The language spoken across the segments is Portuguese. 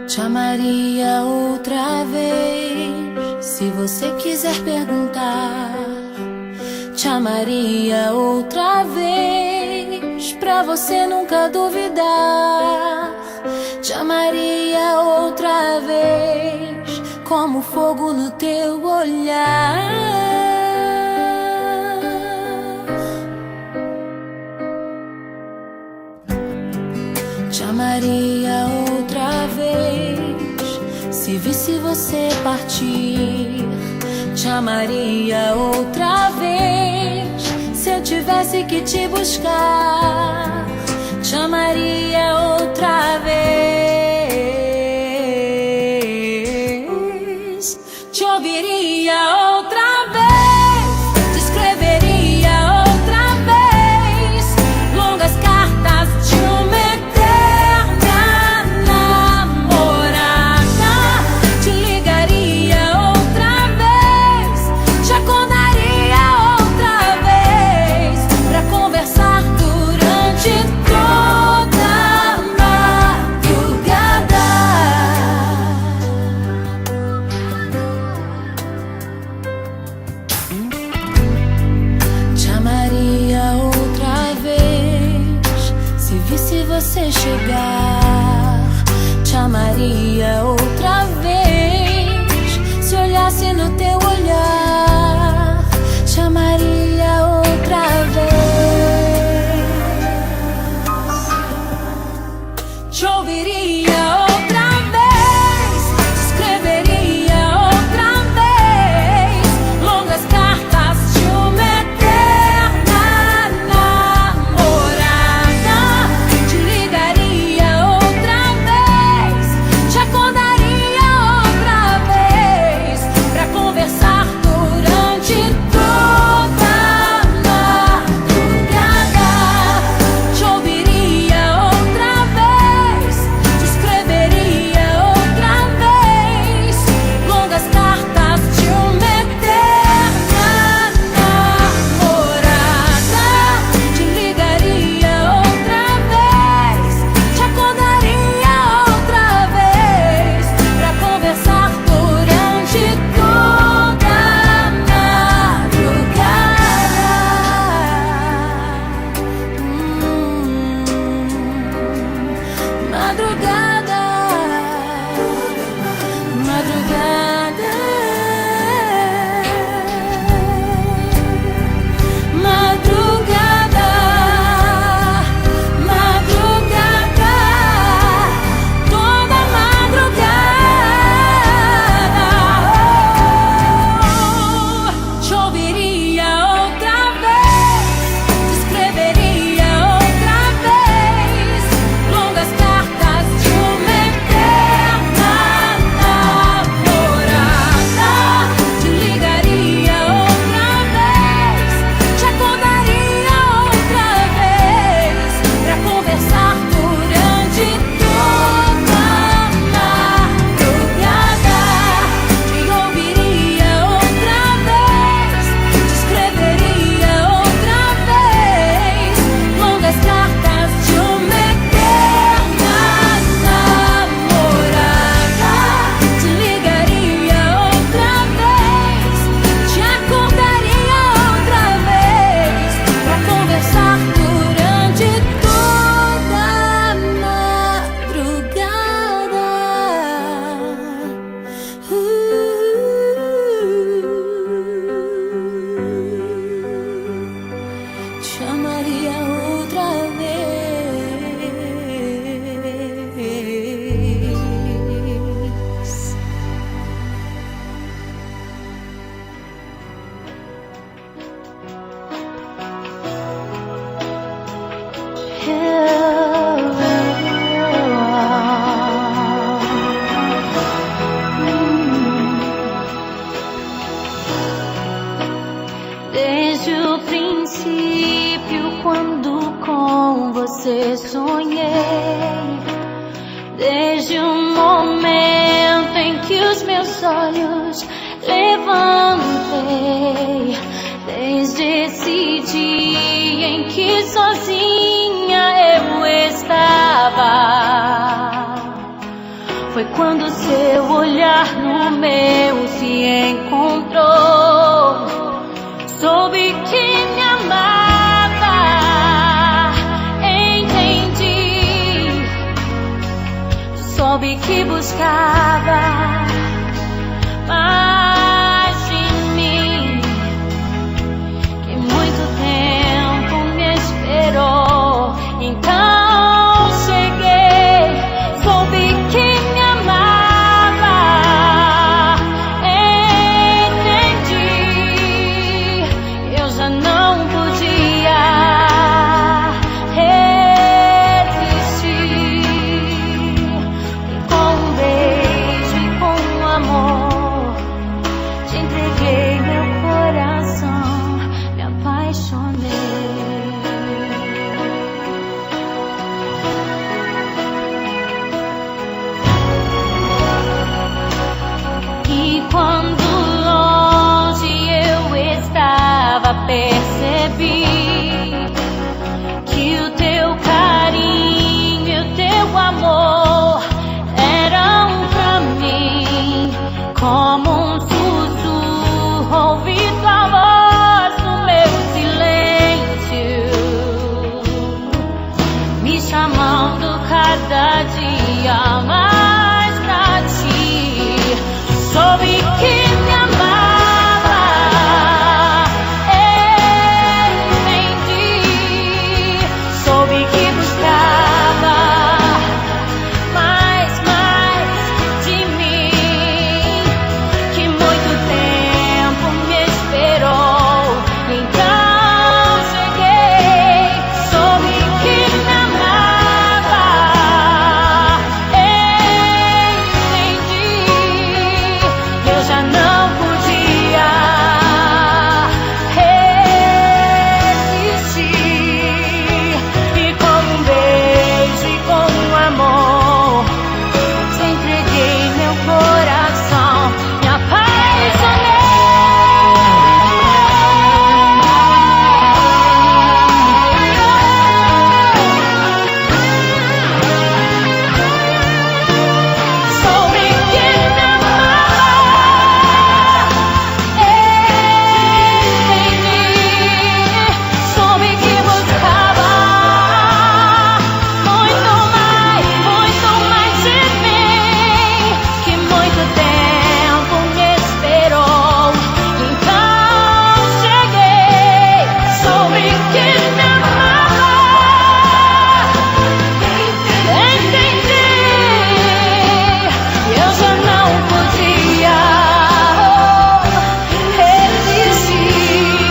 Te amaria outra vez, se você quiser perguntar. Te amaria outra vez, pra você nunca duvidar. Te amaria outra vez, como fogo no teu olhar. Te amaria outra vez, se visse você partir. Te amaria outra vez, se eu tivesse que te buscar. Te amaria outra vez, te ouviria outra vez, te escreveria outra vez longas cartas de uma eterna namorada. Te ligaria outra vez, te acordaria outra vez pra conversar durante toda a madrugada. Te amaria outra vez, se visse você chegar. Te amaria outra vez, se olhasse no teu olhar. Te amaria outra vez, te ouviria outra vez, te escreveria outra vez longas cartas de uma eterna namorada. Te ligaria outra vez, te acordaria outra vez pra conversar durante toda a madrugada. Te ouviria outra vez, te escreveria outra vez longas cartas de uma eterna namorada. Te ligaria outra vez, te acordaria outra vez pra conversar durante toda a madrugada. Madrugada, madrugada, madrugada, toda madrugada. Te ouviria outra vez, te escreveria outra vez longas cartas de uma eterna namorada. Te ligaria outra vez, te acordaria outra vez pra conversar durante toda a madrugada. Te ouviria outra vez, te escreveria outra vez longas cartas de uma eterna namorada. Te ligaria outra vez, te acordaria outra vez pra conversar durante toda a madrugada. Te amaria outra vez. Desde o princípio, quando com você sonhei, desde o momento em que os meus olhos levantei, desde esse dia em que sozinha eu estava, foi Foi quando seu olhar no meu se encontrou. Soube que me amava, entendi. Soube que buscava mais de mim, que muito tempo me esperou. Então cheguei, soube que me amava, entendi. Eu já não podia resistir. E com um beijo e com um amor te entreguei meu coração, me apaixonei. E quando longe eu estava, percebi que o teu carinho e o teu amor eram pra mim como um sussurro. Ouvi tua voz no meu silêncio, me chamando cada dia mais pra ti. Soube que me amava, entendi. Soube que buscava mais de mim, que muito tempo me esperou. Então cheguei, soube que me amava, entendi. Eu já não podia resistir. E com um beijo e com um amor te entreguei meu coração, me apaixonei. Soube que me amava, entendi. Soube que buscava muito mais de mim, que muito tempo me esperou. Então cheguei, soube que me amava, entendi. Eu já não podia resistir.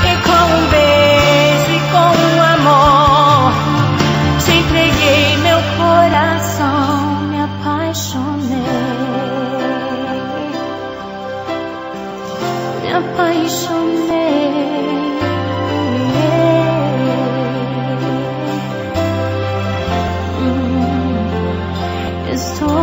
E com um beijo e com um amor te entreguei meu coração, me apaixonei. Me apaixonei. Estou